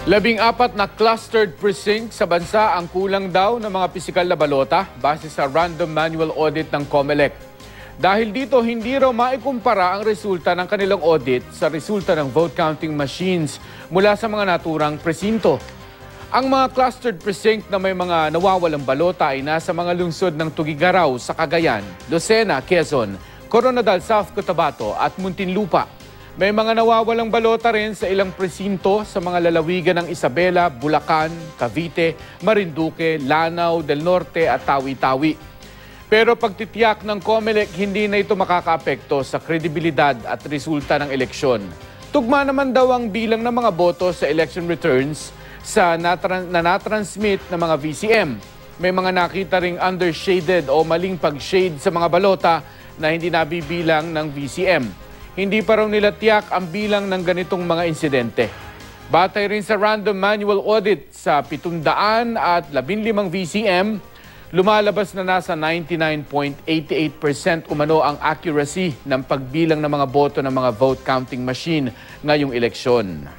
14 na clustered precinct sa bansa ang kulang daw ng mga pisikal na balota base sa random manual audit ng COMELEC. Dahil dito, hindi raw maikumpara ang resulta ng kanilang audit sa resulta ng vote counting machines mula sa mga naturang presinto. Ang mga clustered precinct na may mga nawawalang balota ay nasa mga lungsod ng Tugigaraw sa Cagayan, Lucena, Quezon, Coronadal, South Cotabato at Muntinlupa. May mga nawawalang balota rin sa ilang presinto sa mga lalawigan ng Isabela, Bulacan, Cavite, Marinduque, Lanao del Norte at Tawi-Tawi. Pero pagtitiyak ng COMELEC, hindi na ito makakaapekto sa kredibilidad at resulta ng eleksyon. Tugma naman daw ang bilang ng mga boto sa election returns sa natransmit ng mga VCM. May mga nakita ring undershaded o maling pag-shade sa mga balota na hindi nabibilang ng VCM. Hindi pa raw nila tiyak ang bilang ng ganitong mga insidente. Batay rin sa random manual audit sa 715 VCM, lumalabas na nasa 99.88% umano ang accuracy ng pagbilang ng mga boto ng mga vote counting machine ngayong eleksyon.